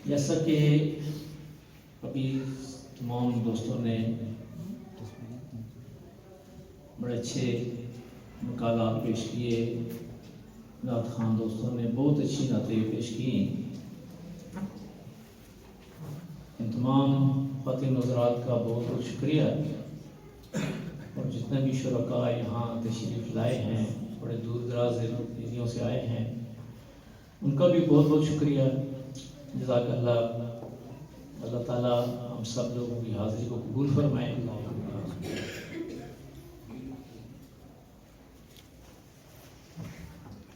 جیسا کہ ابھی تمام دوستوں نے بڑے اچھے مقالات پیش کیے، نعت خوان دوستوں نے بہت اچھی نعتیں پیش کی، ان تمام خواتین حضرات کا بہت بہت شکریہ، اور جتنے بھی شرکاء یہاں تشریف لائے ہیں، بڑے دور دراز ایریوں سے آئے ہیں، ان کا بھی بہت بہت شکریہ، جزاک اللہ۔ اللہ تعالیٰ ہم سب لوگوں کی حاضری کو قبول فرمائے۔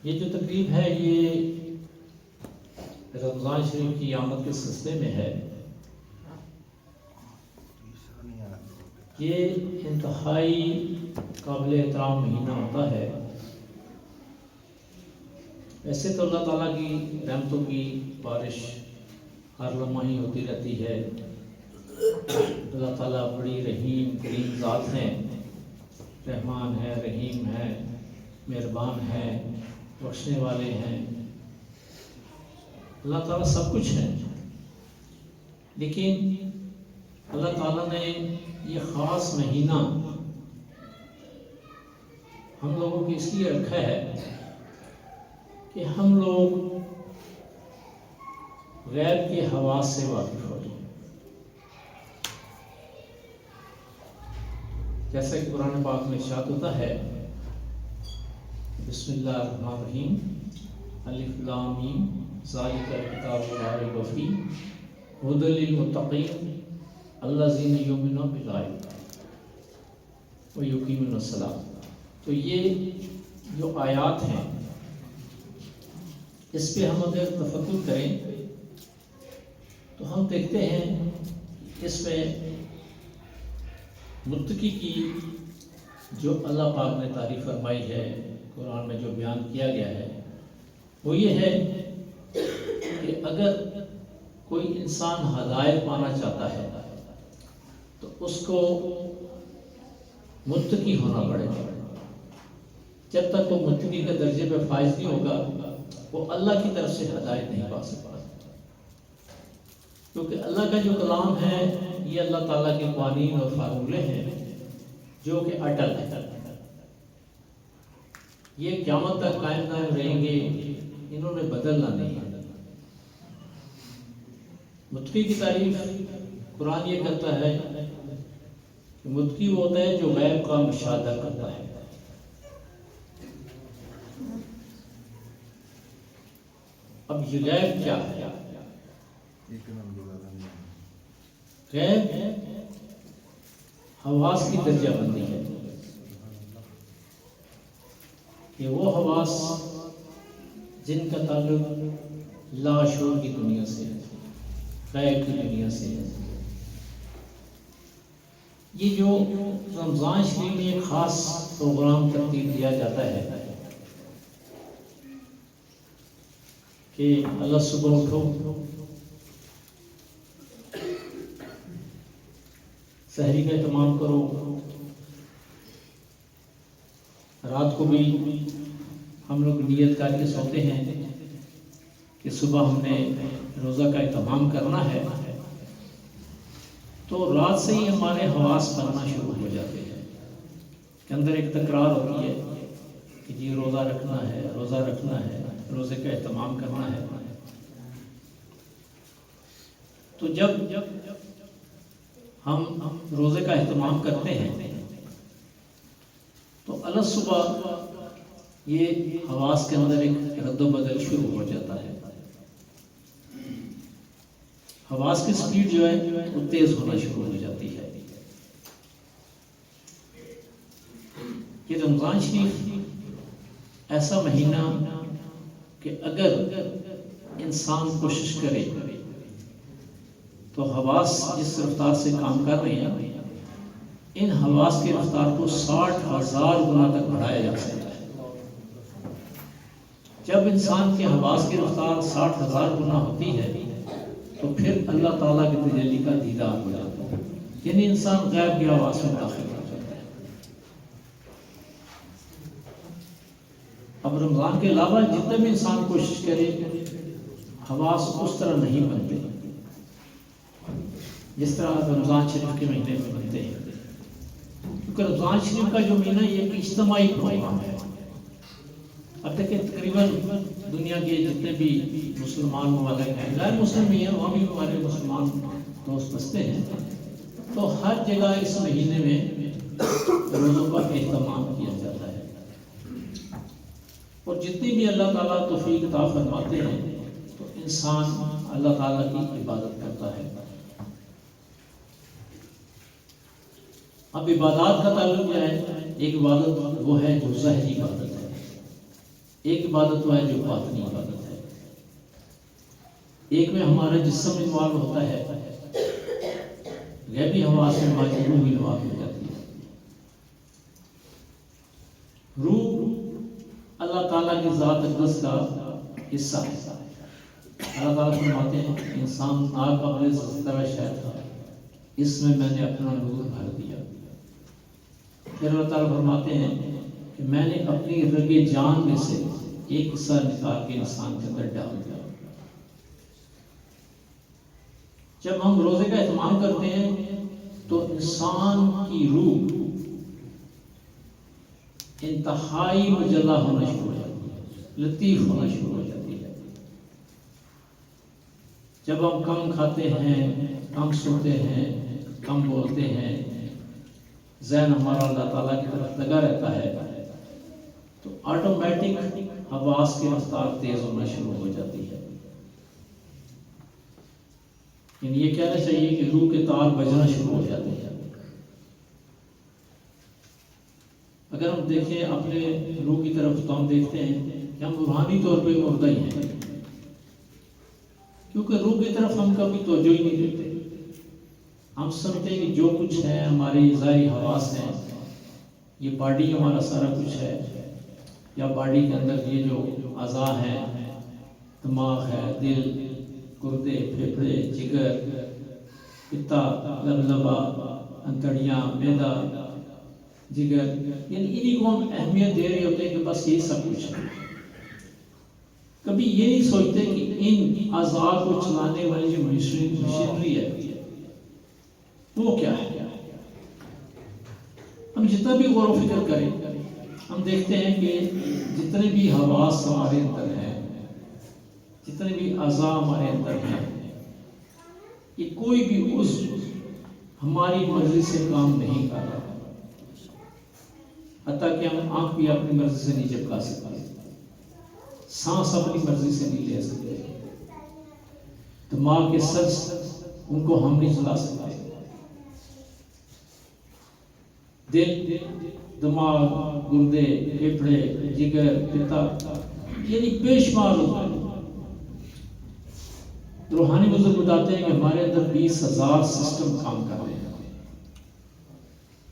یہ جو تقریب ہے یہ رمضان شریف کی آمد کے سلسلے میں ہے۔ یہ انتہائی قابل احترام مہینہ ہوتا ہے۔ ویسے تو اللہ تعالیٰ کی رحمتوں کی بارش ہر لمحہ ہی ہوتی رہتی ہے۔ اللہ تعالیٰ بڑی رحیم کریم ذات ہیں، رحمان ہے، رحیم ہے، مہربان ہے، بخشنے والے ہیں۔ اللہ تعالیٰ سب کچھ ہے، لیکن اللہ تعالیٰ نے یہ خاص مہینہ ہم لوگوں کی اس لیے رکھا ہے کہ ہم لوگ غیب کے حواس سے واقف ہو جائیں۔ جیسا کہ قرآن پاک میں ارشاد ہوتا ہے، بسم اللہ الرحمن الرحیم، الف لام میم، ذالک الکتاب لا ریب فیہ، ھدی للمتقین الذین یؤمنون بالغیب ویقیمون الصلاۃ۔ تو یہ جو آیات ہیں اس پہ ہم اگر تفکر کریں تو ہم دیکھتے ہیں اس میں متقی کی جو اللہ پاک نے تعریف فرمائی ہے، قرآن میں جو بیان کیا گیا ہے وہ یہ ہے کہ اگر کوئی انسان ہدایت پانا چاہتا ہے تو اس کو متقی ہونا پڑے گا۔ جب تک وہ متقی کے درجے پہ فائز نہیں ہوگا وہ اللہ کی طرف سے ہدایت نہیں پا سکتا، کیونکہ اللہ کا جو کلام ہے یہ اللہ تعالیٰ کے قوانین اور فارمولے ہیں جو کہ اٹل ہے، یہ قیامت تک قائم دائم رہیں گے، انہوں نے بدلنا نہیں ہے۔ متقی کی تعریف قرآن یہ کرتا ہے کہ متقی وہ ہوتا ہے جو غیب کا مشاہدہ کرتا ہے۔ اب یہ غیب کیا ہے؟ غیب حواس کی درجہ بندی ہے کہ وہ حواس جن کا تعلق لاشعور کی دنیا سے ہے، غیب کی دنیا سے ہے۔ یہ جو رمضان شریف میں ایک خاص پروگرام ترتیب دیا جاتا ہے کہ اللہ صبح اٹھو، سحری کا اہتمام کرو، رات کو بھی ہم لوگ نیت کر کے سوتے ہیں کہ صبح ہم نے روزہ کا اہتمام کرنا ہے، تو رات سے ہی ہمارے حواس بننا شروع ہو جاتے ہیں کہ اندر ایک تکرار ہوتی ہے کہ جی روزہ رکھنا ہے، روزہ رکھنا ہے، روزے کا اہتمام کرنا ہے۔ تو جب ہم روزے کا اہتمام کرتے ہیں تو اللہ صبح یہ حواس کے اندر ایک رد و بدل شروع ہو جاتا ہے، حواس کی سپیڈ جو ہے وہ تیز ہونا شروع ہو جاتی ہے۔ یہ رمضان شریف ایسا مہینہ کہ اگر انسان کوشش کرے تو حواس جس رفتار سے کام کر رہے ہیں ان حواس کی رفتار کو 60,000 گنا تک بڑھایا جا سکتا ہے۔ جب انسان کے حواس کی رفتار 60,000 گنا ہوتی ہے تو پھر اللہ تعالیٰ کی تجلی کا دیدار ہو جاتا ہے، یعنی انسان غیب کی حواس میں داخل ہو جاتا ہے۔ اب رمضان کے علاوہ جتنے بھی انسان کوشش کرے حواس اس طرح نہیں بنتے، جس طرح رمضان شریف کے مہینے میں بنتے ہیں، کیونکہ رمضان شریف کا جو مہینہ یہ ایک اجتماعی پروگرام ہے۔ اب دیکھیں تقریباً دنیا کے جتنے بھی مسلمان ممالک ہیں، غیر مسلم بھی ہیں، وہاں بھی ہمارے مسلمان دوست بستے ہیں، تو ہر جگہ اس مہینے میں روزوں کا اہتمام کیا جاتا ہے، اور جتنی بھی اللہ تعالیٰ توفیق عطا فرماتے ہیں تو انسان اللہ تعالیٰ کی عبادت کرتا ہے۔ اب عبادات کا تعلق کیا ہے؟ ایک عبادت وہ ہے جو ظاہری عبادت ہے، ایک عبادت وہ ہے جو باطنی عبادت ہے۔ ایک میں ہمارا جسم انوالو ہوتا ہے، غیبی حواس میں ہماری روح انوالو ہو جاتی ہے۔ روح اللہ تعالیٰ کی ذات اقدس کا حصہ ہے۔ اللہ تعالیٰ فرماتے ہیں انسان ناقابل ذرہ شے تھا، اس میں نے اپنا نور بھر دیا۔ پھر اللہ تعالیٰ فرماتے ہیں کہ میں نے اپنی رگ جان میں سے ایک حصہ نکال کے انسان کے اندر ڈال دیا۔ جب ہم روزے کا اہتمام کرتے ہیں تو انسان کی روح انتہائی مجلہ ہونا شروع ہو جاتی ہے، لطیف ہونا شروع ہو جاتی ہے۔ جب ہم کم کھاتے ہیں، کم سوتے ہیں، کم بولتے ہیں، ذہن ہمارا اللہ تعالیٰ کی طرف لگا رہتا ہے، تو آٹومیٹک حواس کی رفتار تیز ہونا شروع ہو جاتی ہے۔ یعنی یہ کہنا چاہیے کہ روح کے تار بجنا شروع ہو جاتے ہیں۔ اگر ہم دیکھیں اپنے روح کی طرف تو ہم دیکھتے ہیں کہ ہم روحانی طور پہ مردہ ہی ہیں، کیونکہ روح کی طرف ہم کبھی توجہ ہی نہیں دیتے۔ ہم سمجھتے ہیں کہ جو کچھ ہے ہماری ظاہری حواس ہیں، یہ باڈی ہمارا سارا کچھ ہے، یا باڈی کے اندر یہ جو اعضاء ہیں، دماغ ہے، دل، گردے، پھیپھڑے، جگر، پتا، لبلبا، انتڑیاں، معدہ، جگر، یعنی انہی کو ہم اہمیت دے رہے ہوتے ہیں کہ بس یہ سب کچھ ہے۔ کبھی یہ نہیں سوچتے کہ ان اعضاء کو چلانے والی جو مشینری ہے وہ کیا ہے۔ ہم جتنا بھی غور و فکر کریں ہم دیکھتے ہیں کہ جتنے بھی حواس ہمارے اندر ہیں، جتنے بھی اعضاء ہمارے اندر ہیں، یہ کوئی بھی عضو ہماری مرضی سے کام نہیں کر رہا، حتیٰ کہ ہم آنکھ بھی اپنی مرضی سے نہیں جھپکا سکتے، سانس اپنی مرضی سے نہیں لے سکتے، دماغ کے سلس ان کو ہم نہیں چلا سکتے۔ دل، دماغ، گردے، پھیپھڑے، جگر، پتا، یعنی بے شمار ہوتا ہے۔ روحانی بزرگ بتاتے ہیں کہ ہمارے اندر 20,000 سسٹم کام کر رہے ہیں،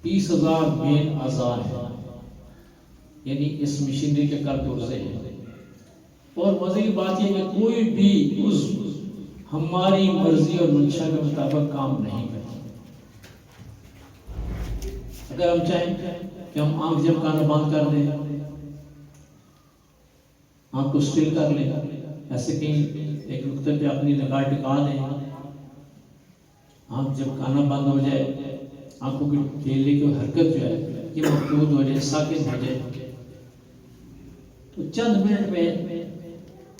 20,000 مین اعضاء ہیں، یعنی اس مشینری کے کار پرزے ہیں۔ اور مزے کی بات یہ کہ کوئی بھی عضو ہماری مرضی اور منشا کے مطابق کام نہیں کرتا۔ اگر ہم چاہیں کہ ہم آنکھ جھپکانا بند کر دیں، آنکھ کو سٹل کر لیں، ایسے کہیں ایک نقطے پہ اپنی نگاہ ٹکا دیں، آنکھ جھپکانا بند ہو جائے، آنکھوں کی کھیلنے کی حرکت جو ہے یہ محدود ہو جائے، ساکن ہو جائے، تو چند منٹ میں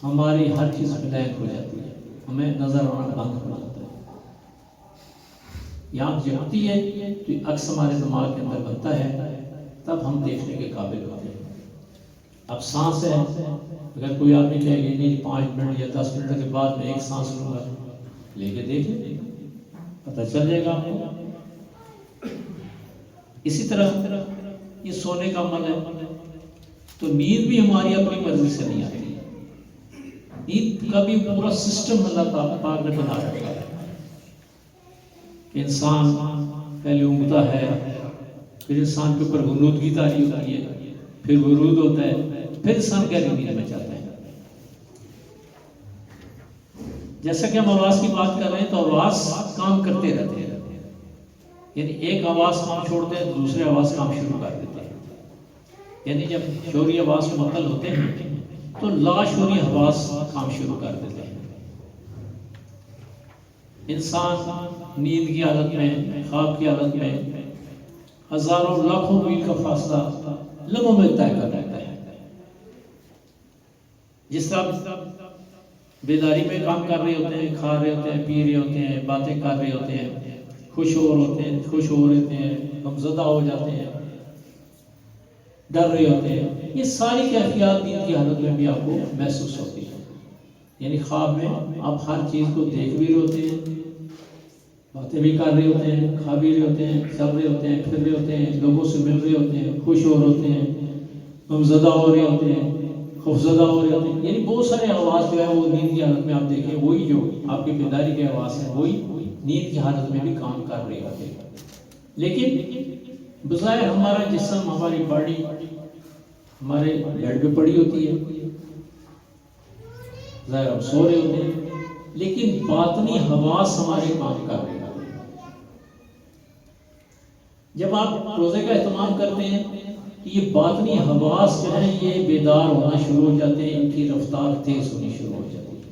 ہماری ہر چیز بلینک ہو جاتی ہے، ہمیں نظر آنا بند ہو جاتا ہے۔ یہ آنکھ جھپکتی ہے تو عکس ہمارے دماغ کے اندر بنتا ہے، تب ہم دیکھنے کے قابل ہوتے ہیں۔ اب سانس ہے، اگر کوئی آدمی کہے کہ نہیں 5 منٹ یا 10 منٹ کے بعد میں ایک سانس لوں گا، لے کے دیکھ لیں، پتہ چل جائے گا آپ کو۔ اسی طرح یہ سونے کا عمل ہے، تو نیند بھی ہماری اپنی مرضی سے نہیں آتی۔ نیند کا بھی پورا سسٹم اللہ تعالیٰ پاک نے بنا رکھا ہے۔ انسان پہلے اونگتا ہے، پھر انسان کے اوپر غنودگی طاری ہوتی ہے، پھر ورود ہوتا ہے، پھر انسان گہری نیند میں جاتا ہے۔ جیسا کہ ہم آواز کی بات کر رہے ہیں تو آواز کام کرتے رہتے ہیں، یعنی ایک آواز کام چھوڑتے ہیں تو دوسرے آواز کام شروع کر دیتے ہیں۔ یعنی جب شوری آواز معطل ہوتے ہیں تو لاشعوری آواز کام شروع کر دیتے ہیں۔ انسان نیند کی حالت میں، خواب کی حالت میں ہزاروں لاکھوں میل کا فاصلہ لمحوں میں طے کر لیتا ہے۔ جس طرح بیداری میں کام کر رہے ہوتے ہیں، کھا رہے ہوتے ہیں، پی رہے ہوتے ہیں، باتیں کر رہے ہوتے ہیں، خوش ہو رہے ہیں، غمزدہ ہو جاتے ہیں، ڈر رہے ہوتے ہیں، یہ ساری کیفیات نیند کی حالت میں بھی آپ کو محسوس ہوتی ہے۔ یعنی خواب میں آپ ہر چیز کو دیکھ بھی رہے ہوتے ہیں، باتیں بھی کر رہے ہوتے ہیں، کھا بھی رہے ہوتے ہیں، چل رہے ہوتے ہیں، پھر رہے ہوتے ہیں، لوگوں سے مل رہے ہوتے ہیں، خوش ہو رہے ہوتے ہیں، غمزدہ ہو رہے ہوتے ہیں، خوفزدہ ہو رہے ہوتے ہیں۔ یعنی بہت سارے آواز جو ہے وہ نیند کی حالت میں آپ دیکھیں، وہی جو آپ کی بیداری کے آواز ہیں وہی نیند کی حالت میں بھی کام کر رہے ہوتے ہیں۔ لیکن بظاہر ہمارا جسم، ہماری باڈی ہمارے بیڈ پہ پڑی ہوتی ہے، ظاہر ہم سو رہے ہوتے ہیں، لیکن باطنی حواس ہمارے کام کر رہے ہوتے ہیں۔ جب آپ روزے کا اہتمام کرتے ہیں تو یہ باطنی حواس جو ہیں یہ بیدار ہونا شروع ہو جاتے ہیں، ان کی رفتار تیز ہونی شروع ہو جاتی ہے۔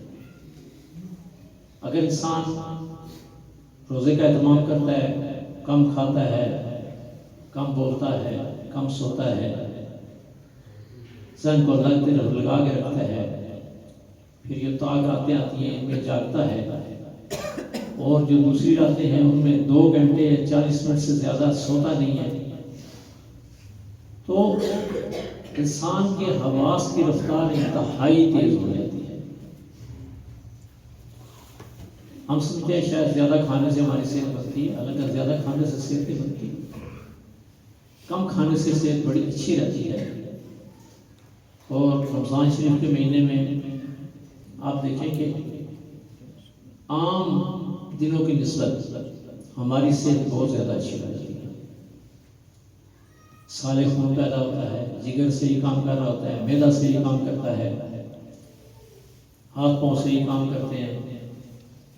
اگر انسان روزے کا اہتمام کرتا ہے، کم کھاتا ہے، کم بولتا ہے، کم سوتا ہے، ذہن کو لگا کے رکھتا ہے، پھر یہ طاق راتیں آتی ہیں ان میں جاگتا ہے، اور جو دوسری راتیں ہیں ان میں 2 گھنٹے یا 40 منٹ سے زیادہ سوتا نہیں ہے، تو انسان کے حواس کی رفتار انتہائی تیز ہو جاتی ہے۔ ہم سمجھتے ہیں شاید زیادہ کھانے سے ہماری صحت بنتی ہے، حالانکہ زیادہ کھانے سے صحت نہیں بنتی، کم کھانے سے صحت بڑی اچھی رہتی ہے۔ اور رمضان شریف کے مہینے میں آپ دیکھیں کہ عام دنوں کی نسبت ہماری صحت بہت زیادہ اچھی رہتی ہے۔ صالح خون پیدا ہوتا ہے، جگر سے یہ کام کر رہا ہوتا ہے، معدہ سے یہ کام کرتا ہے، ہاتھ پاؤں سے یہ کام کرتے ہیں۔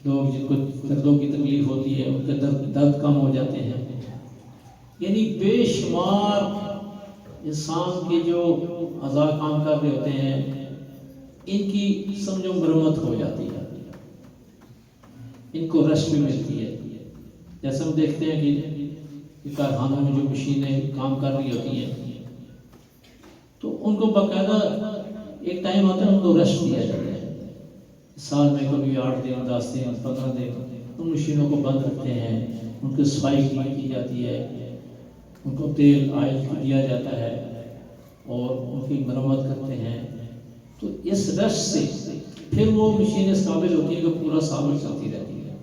لوگ جن کو دردوں کی تکلیف ہوتی ہے ان کے درد کم ہو جاتے ہیں۔ یعنی بے شمار انسان کے جو اعضاء کام کر رہے ہوتے ہیں ان کی سمجھو مرمت ہو جاتی ہے، ان کو ریسٹ بھی ملتی ہے۔ جیسے ہم دیکھتے ہیں کہ کارخانوں میں جو مشینیں کام کر رہی ہوتی ہیں تو ان کو باقاعدہ ایک ٹائم آتا ہے ان کو ریسٹ دیا جاتا ہے، سال میں کبھی 8 دن 10 دن 15 دن ان مشینوں کو بند رکھتے ہیں، ان کی صفائی کی جاتی ہے، ان کو تیل آئل دیا جاتا ہے اور ان کی مرمت کرتے ہیں۔ تو اس ریسٹ سے پھر وہ مشینیں اس قابل ہوتی ہیں کہ پورا سال چلتی رہتی ہے۔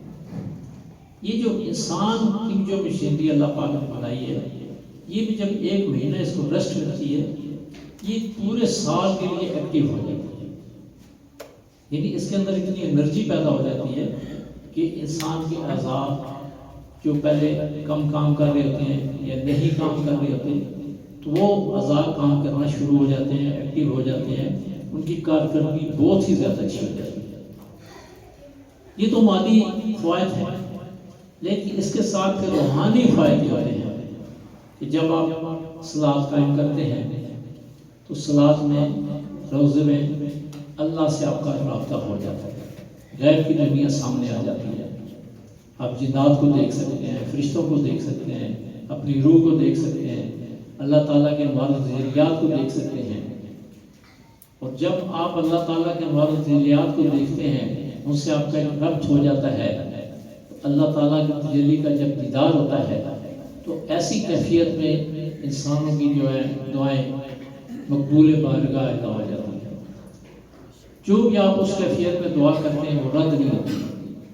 یہ جو انسان کی جو مشینری اللہ پاک نے بنائی ہے یہ بھی جب 1 مہینہ اس کو ریسٹ ملتی ہے یہ پورے سال کے لیے ایکٹیو ہو جاتی ہے۔ یعنی اس کے اندر اتنی انرجی پیدا ہو جاتی ہے کہ انسان کے اعضاء جو پہلے کم کام کر رہے ہوتے ہیں یا نہیں کام کر رہے ہوتے تو وہ اعضاء کام کرنا شروع ہو جاتے ہیں، ایکٹیو ہو جاتے ہیں، ان کی کارکردگی بہت ہی زیادہ اچھی ہو جاتی ہے۔ یہ تو مادی فوائد ہیں، لیکن اس کے ساتھ پھر روحانی فائدے ہوتے ہیں کہ جب آپ صلاۃ قائم کرتے ہیں تو صلاۃ میں روزے میں اللہ سے آپ کا رابطہ ہو جاتا ہے، غیب کی دنیا سامنے آ جاتی ہے، آپ جنات کو دیکھ سکتے ہیں، فرشتوں کو دیکھ سکتے ہیں، اپنی روح کو دیکھ سکتے ہیں، اللہ تعالیٰ کے انوار و تجلیات کو دیکھ سکتے ہیں۔ اور جب آپ اللہ تعالیٰ کے انوار و تجلیات کو دیکھتے ہیں ان سے آپ کا ایک ربط ہو جاتا ہے، اللہ تعالیٰ کی تجلی کا جب دیدار ہوتا ہے تو ایسی کیفیت میں انسانوں کی جو ہے دعائیں مقبول بارگاہ ادا ہو جاتی ہیں۔ جو بھی آپ اس کیفیت میں دعا کرتے ہیں وہ رد نہیں ہوتی،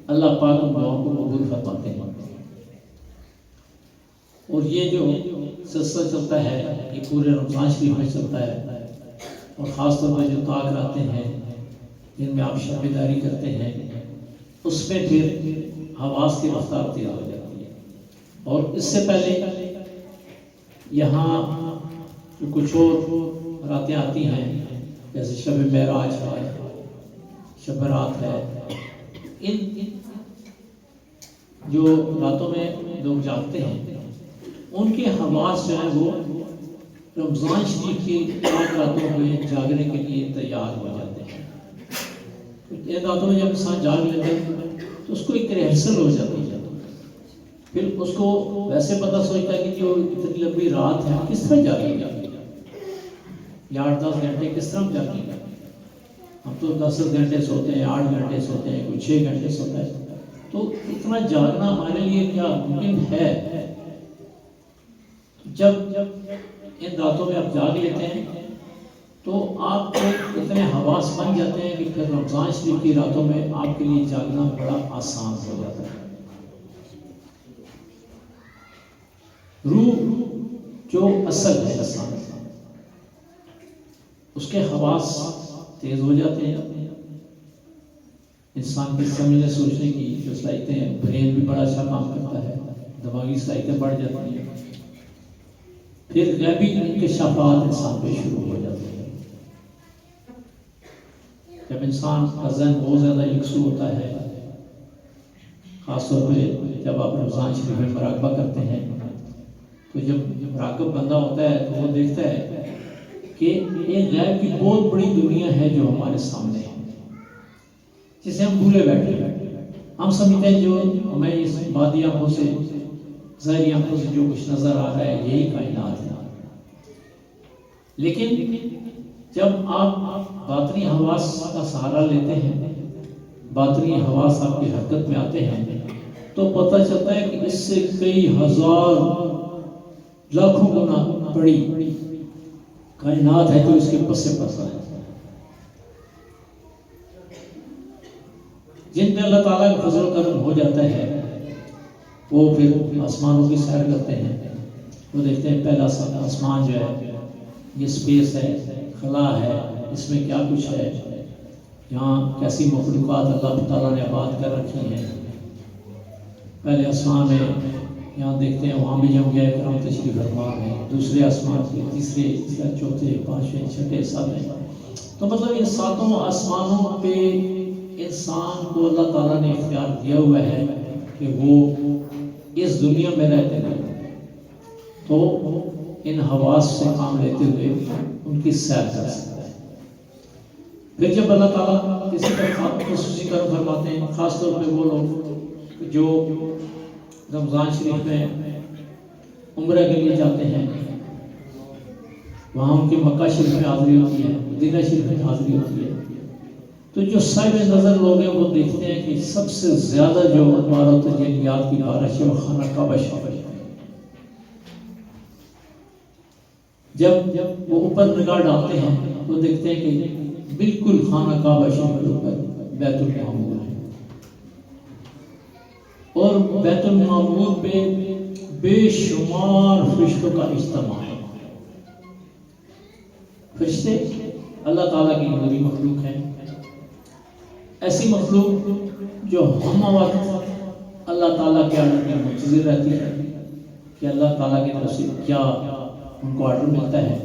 اللہ پاک ان دعاؤں کو قبول فرماتے ہیں۔ اور یہ جو سلسلہ چلتا ہے یہ پورے رمضان شریف میں چلتا ہے، اور خاص طور پر جو طاق رہتے ہیں جن میں آپ شب بیداری کرتے ہیں اس میں پھر حواس کی رفتار تیز ہو جاتی ہے۔ اور اس سے پہلے یہاں جو کچھ اور راتیں آتی ہیں جیسے شب معراج ہے، شب رات ہے، ان جو راتوں میں لوگ جاگتے ہیں ان کے حواس جو ہیں وہ رمضان شریف کی 8 راتوں میں جاگنے کے لیے تیار ہو جاتے ہیں۔ ان راتوں میں جب انسان جاگ لیتے ہیں تو تو اس کو ایک ریہرسل ہو جاتی ہے، پھر اس کو ویسے پتہ سوچتا ہے کہ جو اتنی لمبی رات ہے کس طرح جاگیں گے، یا 8-10 گھنٹے کس طرح جاگیں گے، ہم تو 10 گھنٹے سوتے ہیں، 8 گھنٹے سوتے ہیں، کوئی 6 گھنٹے سوتا ہے، تو اتنا جاگنا ہمارے لیے کیا ممکن ہے؟ جب ان راتوں میں آپ جاگ لیتے ہیں تو آپ کو اتنے حواس بن جاتے ہیں کہ پھر رمضان شریف کی راتوں میں آپ کے لیے جاگنا بڑا آسان ہو جاتا ہے۔ روح جو اصل ہے انسان، اس کے حواس تیز ہو جاتے ہیں، انسان کی سمجھنے سوچنے کی جو صلاحیتیں ہیں، برین بھی بڑا اچھا کام کرتا ہے، دماغی صلاحیتیں بڑھ جاتی ہیں، پھر غیبی انکشافات انسان پہ شروع ہو جاتے ہیں۔ جب انسان کا ذہن بہت زیادہ یکسو ہوتا ہے، خاص طور پہ جب آپ رمضان شریف میں مراقبہ کرتے ہیں، تو جب مراقب بندہ ہوتا ہے تو وہ دیکھتا ہے کہ ایک غیب کی بہت بڑی دنیا ہے جو ہمارے سامنے ہے، جسے ہم بھولے بیٹھے ہیں۔ ہم سمجھتے ہیں جو ہمیں اس مادی آنکھوں سے، ظاہری آنکھوں سے جو کچھ نظر آ رہا ہے یہی کائنات ہے، لیکن جب آپ باطنی حواس کا سہارا لیتے ہیں، باطنی حواس آپ کی حرکت میں آتے ہیں، تو پتہ چلتا ہے کہ اس سے کئی ہزار لاکھوں گنا بڑی کائنات ہے جو اس کے پس سے پس ہے، جن پہ اللہ تعالیٰ کا فضل و کرم ہو جاتا ہے، وہ پھر آسمانوں کی سیر کرتے ہیں، وہ دیکھتے ہیں پہلا آسمان جو ہے یہ سپیس ہے، خلا ہے، اس میں کیا کچھ ہے، یہاں کیسی مخلوقات اللہ تعالیٰ نے آباد کر رکھی ہیں۔ پہلے آسمان میں یہاں دیکھتے ہیں، وہاں بھی انبیاء کرام تشریف فرما ہیں، دوسرے آسمان سے، تیسرے، چوتھے، پانچویں، چھٹے، ساتویں، تو مطلب ان 7 آسمانوں پہ انسان کو اللہ تعالیٰ نے اختیار دیا ہوا ہے کہ وہ اس دنیا میں رہتے ہیں، تو ان حواس سے کام لیتے ہوئے ان کی سیر کر سکتا ہے۔ پھر جب اللہ تعالیٰ کسی کا خصوصی کرم فرماتے ہیں، خاص طور پہ وہ لوگ جو رمضان شریف میں عمرہ کے لیے جاتے ہیں، وہاں ان کی مکہ شریف میں حاضری ہوتی ہے، مدینہ شریف میں حاضری ہوتی ہے، تو جو صاحب نظر لوگ ہیں وہ دیکھتے ہیں کہ سب سے زیادہ جو انوار و تجلیات کی بارش ہے وہ خانہ کعبہ شریف ہے۔ جب وہ اوپر نگاہ ڈالتے ہیں تو دیکھتے ہیں کہ بالکل خانہ کعبہ شریف کے اوپر بیت المعمور ہے، اور بیت المعمور پہ بے شمار فرشتوں کا اجتماع ہے۔ فرشتے اللہ تعالیٰ کی نوری مخلوق ہیں، ایسی مخلوق جو ہم وقت اللہ تعالیٰ کے آرڈر میں منتظر رہتی ہے کہ اللہ تعالیٰ کی طرف سے کیا ان کو آرڈر ملتا ہے۔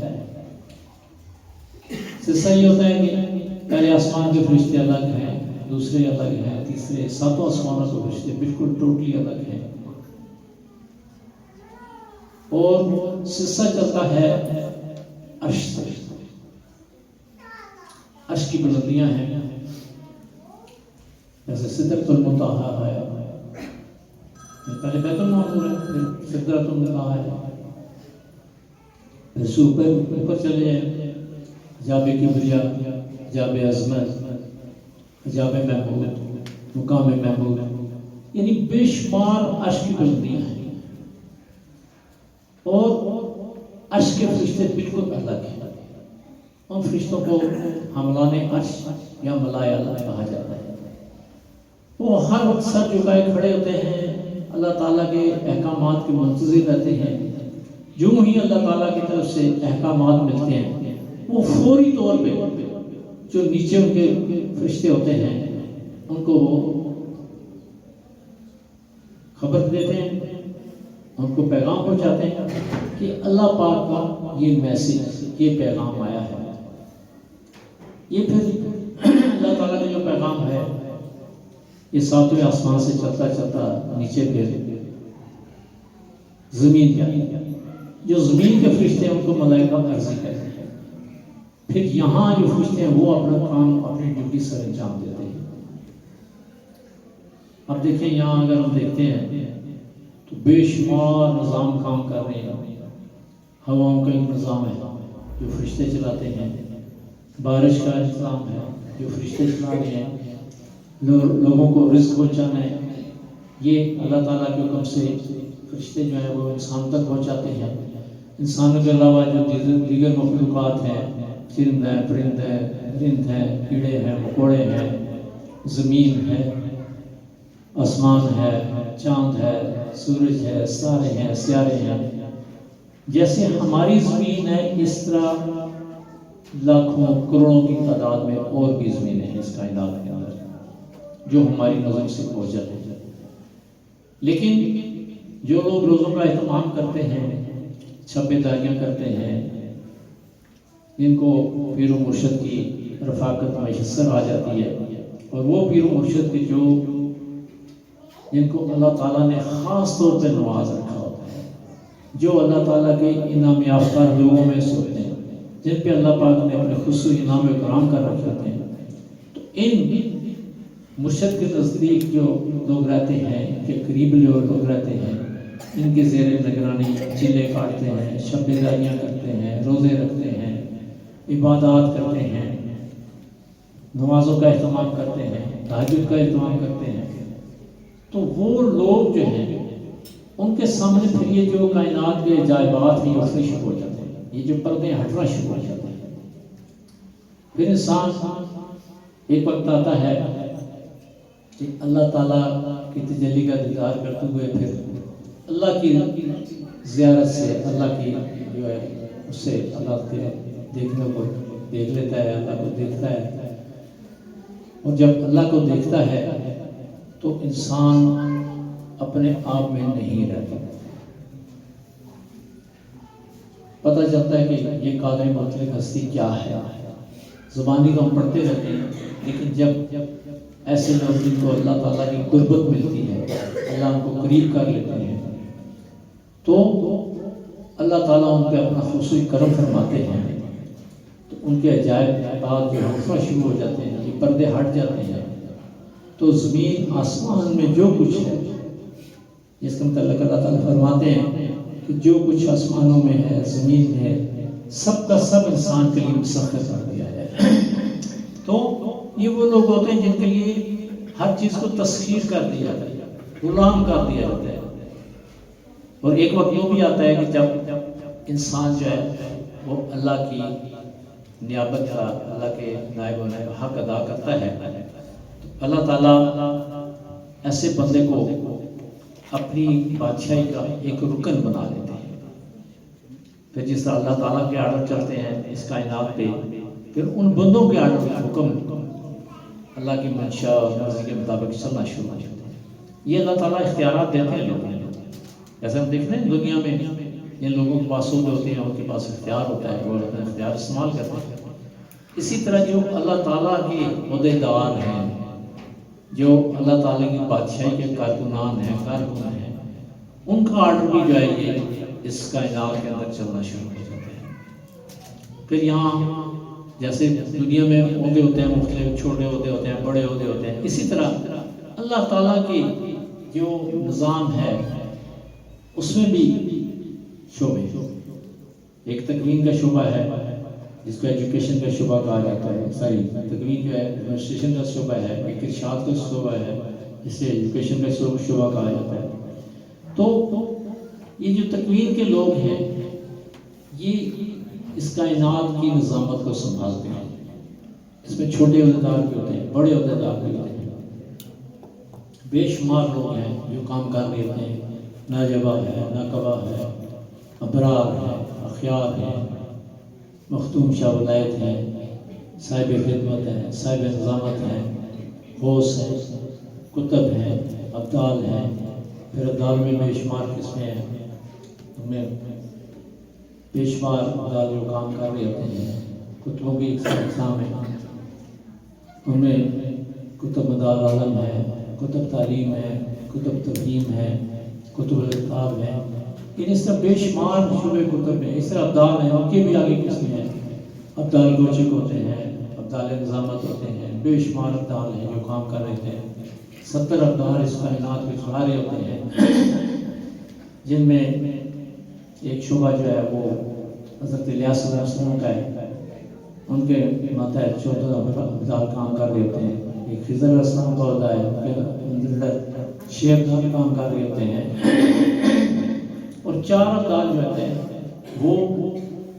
سلسلہ یہ ہوتا ہے کہ پہلے آسمان کے فرشتے الگ ہیں، دوسرے الگ ہیں، تیسرے، 7 آسمانوں کے فرشتے بالکل ٹوٹلی الگ ہیں، اور سلسلہ چلتا ہے عرش سے۔ عرش کی بلندیاں ہیں، جیسے سدرۃ المنتہا ہے، پہلے بیت المعمور ہے، پھر سدرۃ المنتہا ہے، پھر اوپر چلے ہیں، حجاب کبریا، حجاب عظمت، حجاب محمود، مقام محمود، یعنی بے شمار عرش کی بلندیاں ہیں، اور عرش کے فرشتے بالکل الگ ہیں۔ ان فرشتوں کو حملان عرش یا ملائکہ کہا جاتا ہے۔ وہ ہر وقت سر جھکائے کھڑے ہوتے ہیں، اللہ تعالیٰ کے احکامات کے منتظر رہتے ہیں۔ جو ہی اللہ تعالیٰ کی طرف سے احکامات ملتے ہیں، وہ فوری طور پہ جو نیچے ان کے فرشتے ہوتے ہیں ان کو وہ خبر دیتے ہیں، ان کو پیغام پہنچاتے ہیں کہ اللہ پاک کا یہ میسج، یہ پیغام آیا ہے۔ یہ پھر اللہ تعالیٰ کا جو پیغام ہے یہ 7ویں آسمان سے چلتا چلتا نیچے پھر زمین پہ، جو زمین کے فرشتے ہیں ان کو ملائکہ عرضی کہتے ہیں۔ پھر یہاں جو فرشتے ہیں وہ اپنا کام، اپنی ڈیوٹی سر انجام دیتے ہیں۔ اب دیکھیں یہاں اگر ہم دیکھتے ہیں تو بے شمار نظام کام کر رہے ہیں. ہواؤں کا ایک نظام ہے جو فرشتے چلاتے ہیں، بارش کا نظام ہے جو فرشتے چلا رہے ہیں، لوگوں کو رزق پہنچانا ہے، یہ اللہ تعالیٰ کے حکم سے فرشتے جو ہیں وہ انسان تک پہنچاتے ہیں. انسانوں کے علاوہ جو دیگر مخلوقات ہیں، چرند ہے، پرند ہے، رند ہے، کیڑے ہیں، مکوڑے ہیں، زمین ہے، آسمان ہے، چاند ہے، سورج ہے، ستارے ہیں، سیارے ہیں. جیسے ہماری زمین ہے اس طرح لاکھوں کروڑوں کی تعداد میں اور بھی زمینیں ہیں اس کائنات کے اندر جو ہماری نظر سے اوجھل ہے. لیکن جو لوگ روزوں کا اہتمام کرتے ہیں، چھپے داریاں کرتے ہیں، جن کو پیر و مرشد کی رفاقت میسر آ جاتی ہے، اور وہ پیر و مرشد کے جن کو اللہ تعالیٰ نے خاص طور پہ نواز رکھا ہوتا ہے، جو اللہ تعالیٰ کے انعام یافتہ لوگوں میں سے ہوتے ہیں، جن پہ اللہ پاک نے اپنے خصوصی انعام و اکرام کر رکھے ہوتے ہیں، تو ان مرشد کے نزدیک جو لوگ رہتے ہیں، ان کے قریب لوگ رہتے ہیں، ان کے زیر نگرانی چلے کاٹتے ہیں، شب بیداریاں کرتے ہیں، روزے رکھتے ہیں، عبادات کرتے ہیں، نمازوں کا اہتمام کرتے ہیں، تہجد کا اہتمام کرتے ہیں، تو وہ لوگ جو ہیں ان کے سامنے پھر یہ جو کائنات کے عجائبات ہیں یہ اٹھنے شروع ہو جاتے ہیں، یہ جو پردے ہٹنا شروع ہو جاتے ہیں. پھر انسان ایک وقت آتا ہے کہ اللہ تعالیٰ کی تجلی کا دیدار کرتے ہوئے پھر اللہ کی زیارت سے، اللہ کی جو ہے اس سے اللہ کے دیکھنے کو دیکھ لیتا ہے، اللہ کو دیکھتا ہے. اور جب اللہ کو دیکھتا ہے تو انسان اپنے آپ میں نہیں رہتا. پتہ چلتا ہے کہ یہ قادر مطلق ہستی کیا ہے. زبانی تو ہم پڑھتے رہتے ہیں، لیکن جب ایسے لوگ جن کو اللہ تعالیٰ کی قربت ملتی ہے، اللہ ان کو قریب کر لیتے ہیں، تو اللہ تعالیٰ ان پہ اپنا خصوصی کرم فرماتے ہیں، تو ان کے عجائب بات جو اٹھنا شروع ہو جاتے ہیں، یہ پردے ہٹ جاتے ہیں. تو زمین آسمان میں جو کچھ ہے، جس کا متعلق اللہ تعالیٰ فرماتے ہیں کہ جو کچھ آسمانوں میں ہے، زمین ہے، سب کا سب انسان کے لیے مسخر کر دیا ہے. تو یہ وہ لوگ ہوتے ہیں جن کے لیے ہر چیز کو تسخیر کر دیا جاتا ہے، غلام کر دیا جاتا ہے. اور ایک وقت وہ بھی آتا ہے کہ جب انسان جو ہے وہ اللہ کی نیابت کا، اللہ کے نائب و نائب حق ادا کرتا ہے، اللہ تعالیٰ ایسے بندے کو اپنی بادشاہی کا ایک رکن بنا لیتے ہیں. پھر جس طرح اللہ تعالیٰ کے آرڈر چلتے ہیں اس کائنات پہ، پھر ان بندوں کے آرڈر کا حکم اللہ کی منشا اور مرضی کے مطابق چلنا شروع ہو جاتا ہے. یہ اللہ تعالیٰ اختیارات دیتے ہیں لوگوں کو. جیسے ہم دیکھتے ہیں دنیا میں جن لوگوں کے پاس سود ہوتے ہیں، ان کے پاس اختیار ہوتا ہے، وہ اپنا اختیار استعمال کرتے ہیں. اسی طرح جو اللہ تعالیٰ کے عہدیدار ہیں، جو اللہ تعالیٰ کی بادشاہی کے کارکنان ہیں، ان کا آرڈر بھی جو ہے یہ اس کائنات کے اندر چلنا شروع ہو جاتا ہے. پھر یہاں جیسے دنیا میں عہدے ہوتے ہیں، مختلف چھوٹے عہدے ہوتے ہیں، بڑے عہدے ہوتے ہیں، اسی طرح اللہ تعالیٰ کی جو نظام ہے اس میں بھی شعبے، ایک تکوین کا شعبہ ہے جس کو ایجوکیشن کا شعبہ کہا جاتا ہے، تکوین جو ہے ایڈمنسٹریشن کا شعبہ ہے، ایک ارشاد کا شعبہ ہے جسے ایجوکیشن کا شعبہ کہا جاتا ہے. تو یہ جو تکوین کے لوگ ہیں یہ اس کائنات کی نظامت کو سنبھالتے ہیں. اس میں چھوٹے عہدیدار بھی ہوتے ہیں، بڑے عہدیدار بھی ہوتے ہیں، بے شمار لوگ ہیں جو کام کر رہے ہوتے ہیں. ناجبہ ہے، ناقبہ ہے، ابرار ہے، اخیار ہے، مختوم شاہ ولایت ہے، صاحب خدمت ہے، صاحب نظامت ہے، غوث ہے، کتب ہے، ابدال ہے. پھر ابدال میں بے شمار قسمیں ہیں، ان میں بے شمار ابدال جو کام کر رہے ہوتے ہیں. کتبوں کی اقسام ہیں، ان میں کتب مدار عالم ہے، کتب تعلیم ہے، کتب تفہیم ہے، کتب الکتاب ہے. اس طرح بے شمار شعبے کتب ہیں. اس طرح ابدال ہیں، ان کے بھی آگے قسمیں ہیں. ابدال گوچک ہوتے ہیں، ابدال نظامت ہوتے ہیں، بے شمار ابدال ہیں جو کام کر رہے تھے. 70 ابدال اس کائنات میں چلا رہے ہوتے ہیں، جن میں ایک شعبہ جو ہے وہ حضرت الیاس علیہ السلام کا ہے، ان کے ماتحت 14 ابدال کام کر رہے ہوتے ہیں. ایک خضر علیہ السلام کا عہدہ ہے، ان کے اندر 6 ابدال کام کر رہے ہوتے ہیں، اور 4 ابدال جو ہوتے ہیں وہ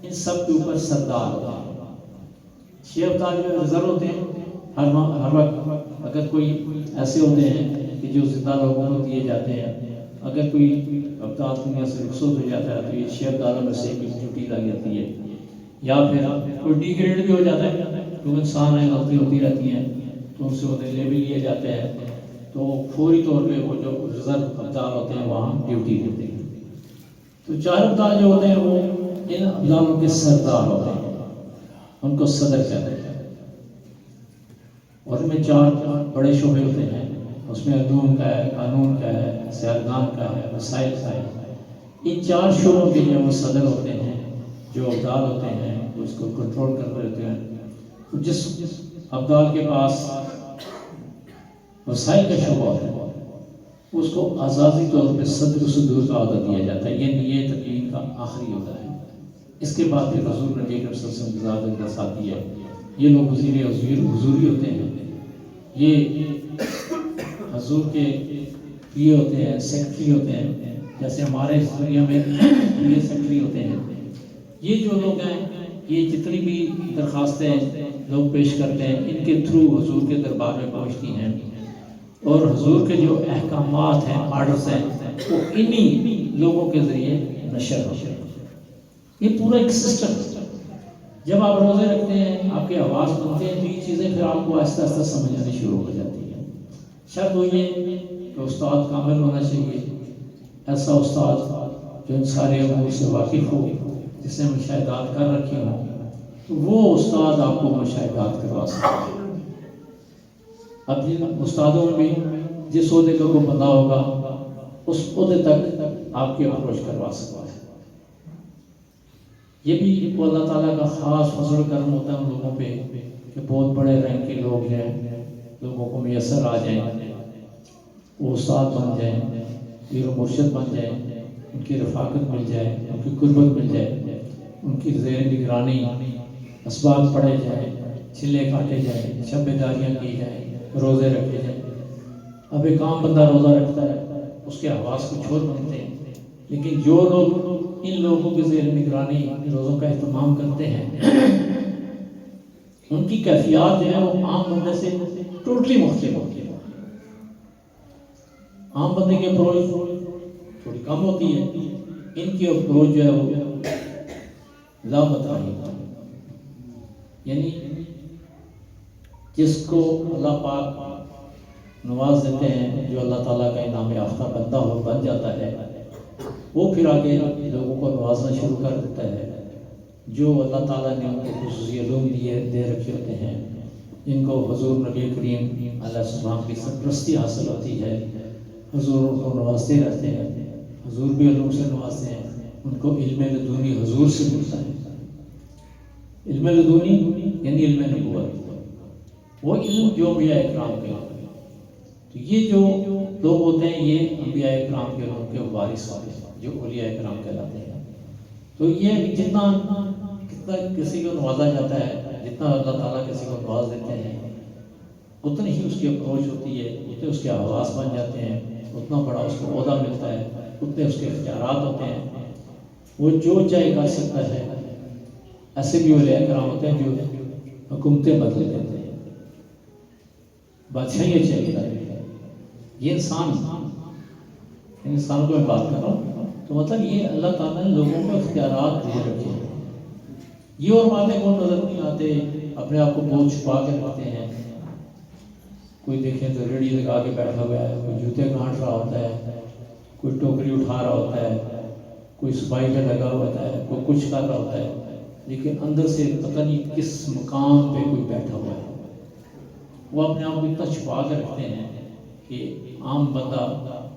ان سب کے اوپر سردار ہوتا ہے. 6 ابدال جو ریزرو ہوتے ہیں، ہر وقت اگر کوئی ایسے ہوتے ہیں کہ جو زندہ لوگوں کو دیے جاتے ہیں، اگر کوئی ابدال دنیا سے رخصت ہو جاتا ہے تو یہ 6 ابدالوں میں سے ایک ڈیوٹی لگ جاتی ہے، یا پھر کوئی ڈی گریڈ بھی ہو جاتا ہے، کیونکہ انسان ہیں، غلطی ہوتی رہتی ہیں، تو ان سے عہدے لے بھی لیے جاتے ہیں، تو فوری طور پہ وہ جو ریزرو ابدال ہوتے ہیں وہاں ڈیوٹی دیتے ہیں. تو 4 ابدال جو ہوتے ہیں وہ ان ابدالوں کے سردار ہوتے ہیں، ان کو صدر کہتے ہیں. اور ان میں 4 بڑے شعبے ہوتے ہیں، اس میں علوم کا ہے، قانون کا ہے، سیاستدان کا ہے، وسائل کا ہے. ان 4 شعبوں کے لیے وہ صدر ہوتے ہیں، جو ابدال ہوتے ہیں وہ اس کو کنٹرول کر رہے ہوتے ہیں. جس ابدال کے پاس وسائل کا شعبہ ہوتا ہے اس کو آزادی طور پہ صدر صدور کا عہدہ دیا جاتا ہے، یہ تقلیم کا آخری عہدہ ہے. اس کے بعد پھر حضور نبی اکرم صلی اللہ علیہ وسلم کی ذات آتی ہے. یہ لوگ وزیر حضوری ہوتے ہیں، یہ حضور کے یہ ہوتے ہیں، سیکرٹری ہوتے ہیں، جیسے ہمارے دنیا میں یہ سیکرٹری ہوتے ہیں. یہ جو لوگ ہیں یہ جتنی بھی درخواستیں لوگ پیش کرتے ہیں ان کے تھرو حضور کے دربار میں پہنچتی ہیں، اور حضور کے جو احکامات ہیں، آرڈرز ہیں، وہ انہی لوگوں کے ذریعے نشر ہوتے ہیں. یہ پورا ایک سسٹم ہے. جب آپ روزے رکھتے ہیں، آپ کے آواز بنتے ہیں، تو یہ چیزیں پھر آپ کو آہستہ آہستہ سمجھ آنی شروع ہو جاتی ہیں. شرط وہ یہ کہ استاد کامل ہونا چاہیے، ایسا استاد جو ان سارے امور سے واقف ہو، جس نے مشاہدات کر رکھی ہوں، تو وہ استاد آپ کو مشاہدات کروا سکتا ہے. اب جن استادوں میں بھی جس عہدے کا کوئی بندہ ہوگا اس عہدے تک آپ کی اپروچ کروا سکتا ہے. یہ بھی اللہ تعالیٰ کا خاص فضل و کرم ہوتا ہے ان لوگوں پہ کہ بہت بڑے رینک کے لوگ ہیں، لوگوں کو میسر آ جائیں، وہ استاد بن جائیں، پیر و مرشد بن جائیں، ان کی رفاقت مل جائے، ان کی قربت مل جائے، ان کی زیر نگرانی اسباب پڑھے جائیں، چلے کاٹے جائیں، شب بیداریاں کی جائیں، روزے رکھے جائیں. اب ایک عام بندہ روزہ رکھتا ہے، اس کے حواس کچھ اور بنتے ہیں، لیکن جو لوگ ان لوگوں کی زیر نگرانی روزوں کا اہتمام کرتے ہیں ان کی کیفیات جو ہے وہ عام بندے سے ٹوٹلی مختلف ہوتی ہے. عام بندے کی اپروچ تھوڑی کم ہوتی ہے، ان کی اپروچ جو ہے وہ لامتناہی ہوتی ہے. یعنی جس کو اللہ پاک نواز دیتے ہیں، جو اللہ تعالیٰ کا انعام یافتہ بندہ ہو بن جاتا ہے، وہ پھر آگے لوگوں کو نوازنا شروع کر دیتا ہے. جو اللہ تعالیٰ نے ان کو خصوصی علوم دے رکھے ہوتے ہیں، ان کو حضور نبی کریم علیہ السلام کی سرپرستی حاصل ہوتی ہے، حضور ان کو نوازتے رہتے ہیں، حضور بھی علوم سے نوازتے ہیں. ان کو علم لدنی حضور سے ملتا ہے. علم لدنی یعنی علم نبوت، وہ علم جو انبیاء اکرام کے ہوتے ہیں. تو یہ جو لوگ ہوتے ہیں یہ انبیاء اکرام کے ان کے وارث ہوتے ہیں، جو اولیاء اکرام کہلاتے ہیں. تو یہ جتنا کسی کو نوازا جاتا ہے، جتنا اللہ تعالیٰ کسی کو نواز دیتے ہیں، اتنی ہی اس کی اپروچ ہوتی ہے، اتنے اس کے حواس بن جاتے ہیں، اتنا بڑا اس کو عہدہ ملتا ہے، اتنے اس کے اختیارات ہوتے ہیں، وہ جو چاہے کر سکتا ہے. ایسے بھی اولیاء کرام ہوتے ہیں جو حکومتیں بدل دیتے ہیں، بادشاہیاں چینج کر دیتے ہیں. یہ انسانوں کو میں بات کر رہا ہوں، تو مطلب یہ اللہ تعالیٰ نے لوگوں کو اختیارات دے رکھے ہیں. یہ اور باتیں کو نظر نہیں آتے، اپنے آپ کو بہت چھپا کے رکھتے ہیں. کوئی دیکھیں تو ریڑھی لگا کے بیٹھا ہوا ہے، کوئی جوتے گانٹ رہا ہوتا ہے، کوئی ٹوکری اٹھا رہا ہوتا ہے، کوئی صفائی پہ لگا ہوتا ہے، کوئی کچھ کر رہا ہوتا ہے، لیکن اندر سے پتہ نہیں کس مقام پہ کوئی بیٹھا ہوا ہے. وہ اپنے آپ کو اتنا چھپا کے رکھتے ہیں کہ عام بندہ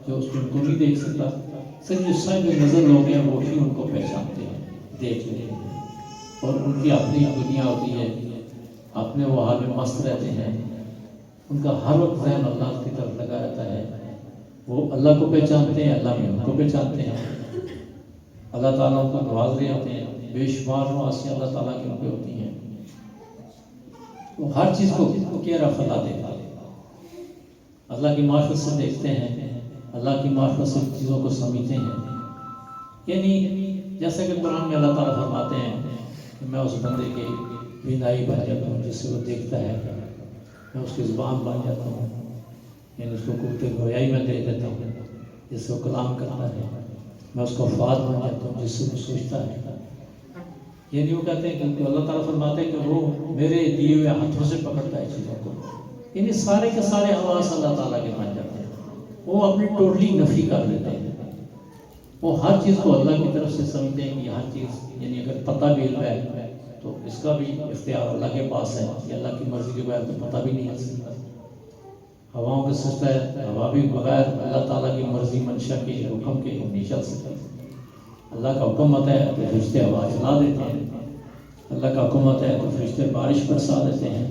جو اس کو نہیں دیکھ سکتا، صرف جو صاحب نظر لوگ ہیں وہ ہی ان کو پہچانتے ہیں، دیکھ لیتے ہیں، اور ان کی اپنی دنیا ہوتی ہے، اپنے وہ حال میں مست رہتے ہیں. ان کا ہر وقت ذہن اللہ کی طرف لگا رہتا ہے. وہ اللہ کو پہچانتے ہیں, اللہ بھی ان کو پہچانتے ہیں. اللہ تعالیٰ ان کو نواز رہے ہوتے ہیں, بے شمار نوازیاں اللہ تعالیٰ کی ان پہ ہوتی ہیں. وہ ہر چیز کو کیئر آف اللہ دیتا ہے. اللہ کی معرفت سے دیکھتے ہیں, اللہ کی معرفت سے چیزوں کو سمجھتے ہیں. یعنی جیسا کہ قرآن میں اللہ تعالیٰ فرماتے ہیں کہ میں اس بندے کی بینائی بن جاتا ہوں جس سے وہ دیکھتا ہے, میں اس کی زبان بن جاتا ہوں, یعنی اس کو قوت گویائی میں دے دیتا ہوں جس سے وہ کلام کرتا ہے. میں اس کو افعال بن جاتا ہوں جس سے وہ سوچتا ہے. یعنی وہ کہتے ہیں کہ اللہ تعالیٰ فرماتے ہیں کہ وہ میرے دیے ہوئے ہاتھوں سے پکڑتا ہے چیزوں کو. یعنی سارے کے سارے حواس اللہ تعالیٰ کے بن جاتے ہیں. وہ اپنی ٹوٹلی نفی کر لیتے ہیں. وہ ہر چیز کو اللہ کی طرف سے سمجھتے ہیں کہ یہ ہر چیز, یعنی اگر پتہ بھی علم ہے تو اس کا بھی اختیار اللہ کے پاس ہے, کہ اللہ کی مرضی کے بغیر تو پتہ بھی نہیں ہے سکتا. ہواؤں کا سسٹم ہے, ہوا بھی بغیر اللہ تعالیٰ کی مرضی منشا کے حکم کے نہیں چل سکتی. اللہ کا حکم ہوتا ہے تو فرشتے ہوا چلا دیتے ہیں. اللہ کا حکم ہوتا ہے تو فرشتے بارش برسا دیتے ہیں.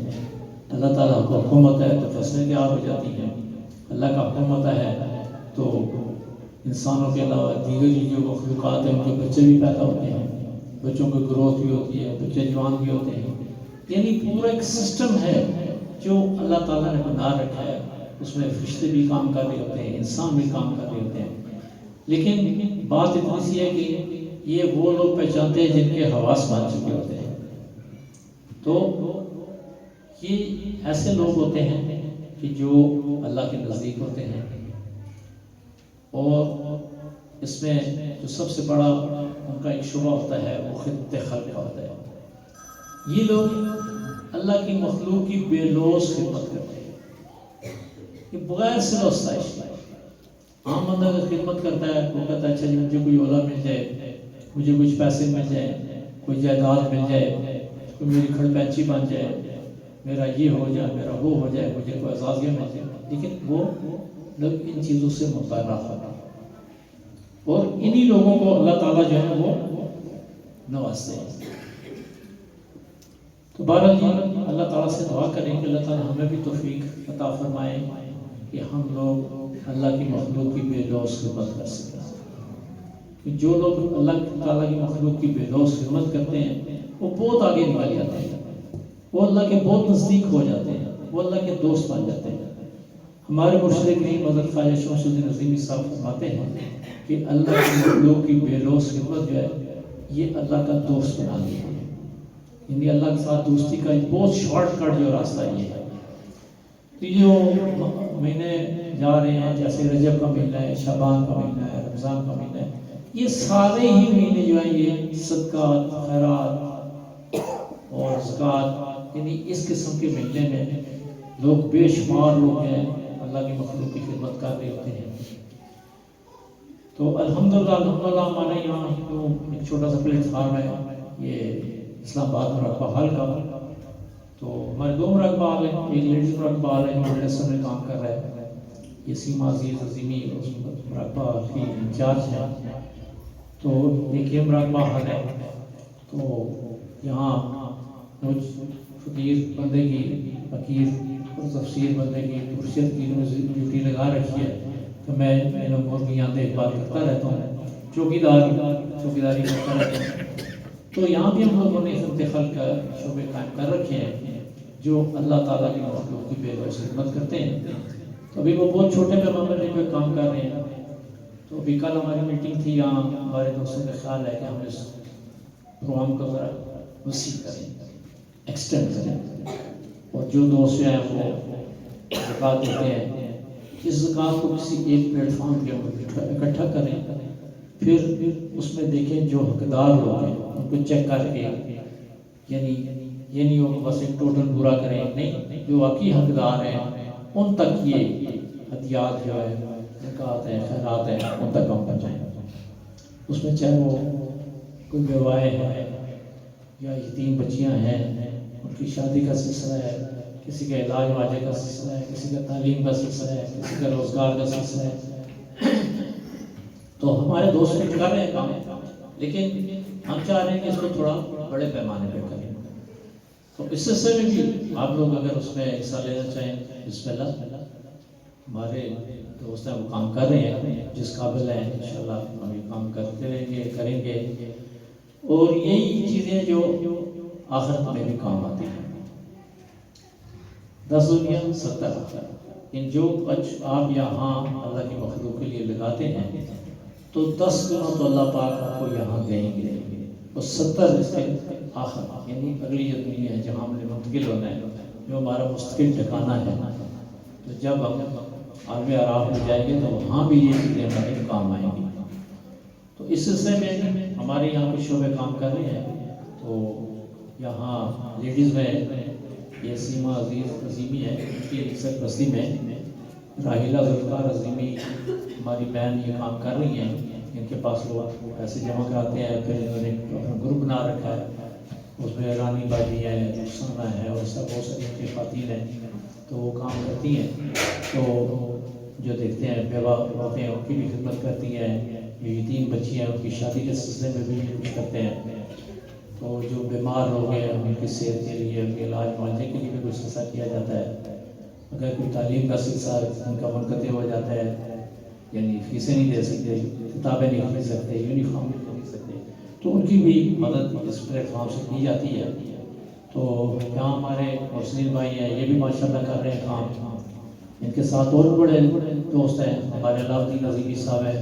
اللہ تعالیٰ کا حکم ہوتا ہے تو فصلیں تیار ہو جاتی ہیں. اللہ کا حکم ہوتا ہے تو انسانوں کے علاوہ دیگر جو مخلوقات ہیں ان کے بچے بھی پیدا ہوتے ہیں, بچوں کی گروتھ بھی ہوتی ہے, بچے جوان بھی ہوتے ہیں. یعنی پورا ایک سسٹم ہے جو اللہ تعالیٰ نے بنا رکھا ہے. اس میں فرشتے بھی کام کر رہے ہوتے ہیں, انسان بھی کام کر رہے ہوتے ہیں. لیکن بات اتنی سی ہے کہ یہ وہ لوگ پہچانتے ہیں جن کے حواس بن چکے ہوتے ہیں. تو یہ ایسے لوگ ہوتے ہیں کہ جو اللہ کے نزدیک ہوتے ہیں. اور اس میں جو سب سے بڑا ان کا ایک شعبہ ہوتا ہے وہ خدمت خلق کا ہوتا ہے. یہ لوگ اللہ کی مخلوق کی بے لوث خدمت کرتے ہیں, یہ بغیر سے وسائش. عام بندہ اگر خدمت کرتا ہے وہ کہتا ہے اچھا جی مجھے کوئی عہدہ مل جائے, مجھے کچھ پیسے مل جائے, کوئی جائیداد مل جائے, کوئی میری کھڑ پینچی بن جائے, میرا یہ ہو جائے, میرا وہ ہو جائے, مجھے کوئی اعزازیہ مل جائے. لیکن وہ لوگ ان چیزوں سے متبرع ہوتا ہے اور انہی لوگوں کو اللہ تعالیٰ جو ہے وہ نوازتے ہیں. تو بہرحال اللہ تعالیٰ سے دعا کریں کہ اللہ تعالیٰ ہمیں بھی توفیق عطا فرمائے کہ ہم لوگ اللہ کی مخلوق کی بے لوث خدمت کر سکیں. کہ جو لوگ اللہ تعالیٰ کی مخلوق کی بے لوث خدمت کرتے ہیں وہ بہت آگے نکل جاتے ہیں, وہ اللہ کے بہت نزدیک ہو جاتے ہیں, وہ اللہ کے دوست بن جاتے ہیں. ہمارے مرشد کریم حضرت خواجہ شمس الدین عظیمی صاحب فرماتے ہیں کہ اللہ کی مخلوق کی بے لوث خدمت جو ہے یہ اللہ کا دوست بنا دیا ہے. یعنی اللہ کے ساتھ دوستی کا ایک بہت شارٹ کٹ جو راستہ یہ ہے. تو جو مہینے جا رہے ہیں جیسے رجب کا مہینہ ہے, شعبان کا مہینہ ہے, رمضان کا مہینہ ہے, یہ سارے ہی مہینے جو ہیں یہ صدقات, خیرات اور زکوٰۃ, یعنی اس قسم کے مہینے میں لوگ بے شمار لوگ ہیں اللہ کی مخلوق کی خدمت کر رہے ہوتے ہیں. تو الحمدللہ ہمارے یہاں ایک چھوٹا سا پلیٹ فارم ہے یہ اسلام آباد مراقبہ حال کا. تو ہمارے 2 مراقبہ حال ہیں, ایک لیڈیز مراقبہ حال ہے جو میڈیسن میں کام کر رہا ہے, یہ سیما عزیز عظیمی اس مراقبہ حال کی انچارج ہے. تو ایک یہ مراقبہ حال ہے. تو یہاں کچھ فقیر بندے کی فقیر اور تفسیر بندے کی پرشت کی ڈیوٹی لگا رکھی ہے تو میں ان امور کی یہاں دیکھ بھال کرتا رہتا ہوں, چوکیداری کرتا رہتا ہوں. تو یہاں بھی ہم لوگوں نے خدمت خلق کا شعبے قائم کر رکھے ہیں جو اللہ تعالیٰ کی مخلوق کی بے لوث خدمت کرتے ہیں. تو ابھی وہ بہت چھوٹے پیمانے پہ کام کر رہے ہیں. تو ابھی کل ہماری میٹنگ تھی, یہاں ہمارے دوستوں کا خیال ہے کہ ہم اس پروگرام کو ذرا وسیع کریں, ایکسٹینڈ کریں, اور جو دوست ہیں وہ زکوٰۃ دیتے ہیں اس زکوٰۃ کو کسی ایک پلیٹ فارم کے اوپر اکٹھا کریں, پھر اس میں دیکھیں جو حقدار لوگ ہیں ان کو چیک کر کے, یعنی یہ نہیں ہو بس ایک ٹوٹل پورا کریں, نہیں, جو واقعی حقدار ہیں ان تک یہ ہدیات جو ہے, زکوٰۃ ہے, خیرات ہے, ان تک ہم پہنچائیں. اس میں چاہے وہ کوئی بیوائے ہے یا یتیم بچیاں ہیں, ان کی شادی کا سلسلہ ہے, کسی کا علاج واجے کا سلسلہ ہے, کسی کا تعلیم کا سلسلہ ہے, کسی کا روزگار کا سلسلہ ہے. تو ہمارے دوست کر رہے ہیں کام, لیکن ہم چاہ رہے ہیں کہ اس کو تھوڑا بڑے پیمانے پہ کریں. تو اس سلسلے میں بھی آپ لوگ اگر اس میں حصہ لینا چاہیں، بسم اللہ، ہمارے دوست ہیں وہ کام کر رہے ہیں، جس قابل ہیں انشاءاللہ ہم یہ کام کرتے رہیں گے، کریں گے، اور یہی چیزیں جو آخرت میں بھی کام آتی ہیں۔ 10 دنیا 70 آخرت، ان جو کچھ آپ یہاں اللہ کی مخلوق کے لیے لگاتے ہیں تو 10 گنا تو اللہ پاک آپ کو یہاں دیں گے، اور 70 اس کے آخر، یعنی اگلی جو دنیا ہے جہاں ہم نے منتقل ہونا ہے، جو ہمارا مستقل ٹھکانہ ہے، تو جب ہم عالم اعراف میں جائیں گے تو وہاں بھی یہ چیزیں ہمارے کام آئیں گی۔ تو اس سلسلے میں ہمارے یہاں کچھ شعبے کام کر رہے ہیں، تو یہاں لیڈیز میں یہ سیما عظیمی ہے، ان کی سرپرستی میں راحیلہ ذوالفقار عظیمی ہماری بہن یہ کام کر رہی ہیں، ان کے پاس لوگ پیسے جمع کراتے ہیں، پھر انہوں نے اپنا گروپ بنا رکھا ہے، اس میں رانی باجی ہے، رخسانہ ہے، اور سب بہت ساری ان کی خواتین ہیں، تو وہ کام کرتی ہیں، تو جو دیکھتے ہیں بیوہ ہوتے ہیں ان کی بھی خدمت کرتی ہیں، جو یتیم بچی ہیں ان کی شادی کے سلسلے میں بھی یہ کچھ کرتے ہیں، تو جو بیمار لوگ ہیں ان کی صحت کے لیے، ان کے علاج معالجے کے لیے بھی کچھ حصہ کیا جاتا ہے، اگر کوئی تعلیم کا سلسلہ ان کا منقطع ہو جاتا ہے، یعنی فیسیں نہیں دے سکتے، کتابیں نہیں خرید سکتے، یونیفارم نہیں خرید سکتے، تو ان کی بھی مدد اس پلیٹ فارم سے کی جاتی ہے۔ تو یہاں ہمارے محسنین بھائی ہیں، یہ بھی ماشاءاللہ کر رہے ہیں کام، ان کے ساتھ اور بڑے دوست ہیں، ہمارے علاؤ الدین عظیمی صاحب ہیں،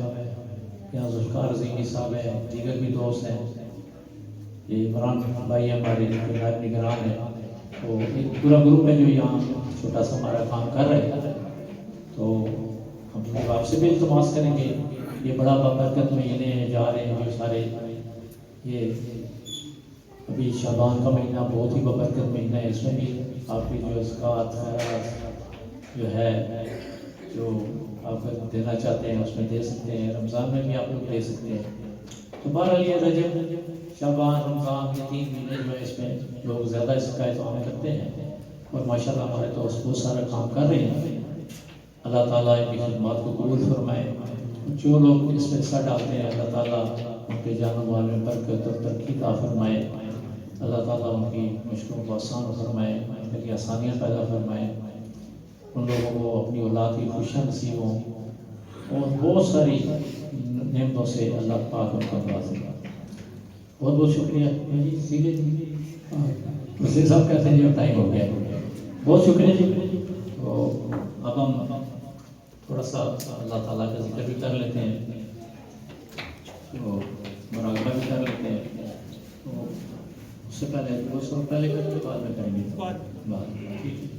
یہاں ذوالفقار عظیمی صاحب ہیں، دیگر بھی دوست ہیں، یہ عمران بھائی ہمارے نائب نگران ہیں، تو ایک پورا گروپ ہے جو یہاں چھوٹا سا ہمارا کام کر رہے ہیں، تو ہم آپ سے بھی التماس کریں گے، یہ بڑا بابرکت مہینے جا رہے ہیں جو سارے، یہ ابھی شعبان کا مہینہ بہت ہی بابرکت مہینہ ہے، اس میں بھی آپ کی جو زکوٰۃ خیرات جو ہے جو آپ دینا چاہتے ہیں اس میں دے سکتے ہیں، رمضان میں بھی آپ لوگ دے سکتے ہیں، تو بہرحال یہ رجب شعبان رمضان یہ 3 مہینے جو ہے اس میں لوگ زیادہ اس کا اہتمام کرتے ہیں، اور ماشاءاللہ ہمارے دوست بہت سارا کام کر رہے ہیں، اللہ تعالیٰ ان کی خدمات کو قبول فرمائے، جو لوگ اس میں حصہ ڈالتے ہیں اللہ تعالیٰ ان کے جان و مال میں برکت اور ترقی عطا فرمائے، اللہ تعالیٰ ان کی مشکلوں کو آسان فرمائے، ان کے لیے آسانیاں پیدا فرمائے، ان لوگوں کو اپنی اولاد کی خوشیاں نصیب ہوں، اور بہت ساری نعمتوں سے اللہ پاک ان کو نوازے۔ بہت بہت شکریہ جی، سیدھے وزیر صاحب کہتے ہیں جو ٹائم ہو گیا، بہت شکریہ جی۔ تو اب ہم تھوڑا سا اللہ تعالیٰ کا ذکر بھی کر لیتے ہیں، تو مراقبہ بھی کر لیتے ہیں، تو اس سے پہلے وہ سب پہلے کر کے بعد میں کریں گے، بعد ٹھیک ہے۔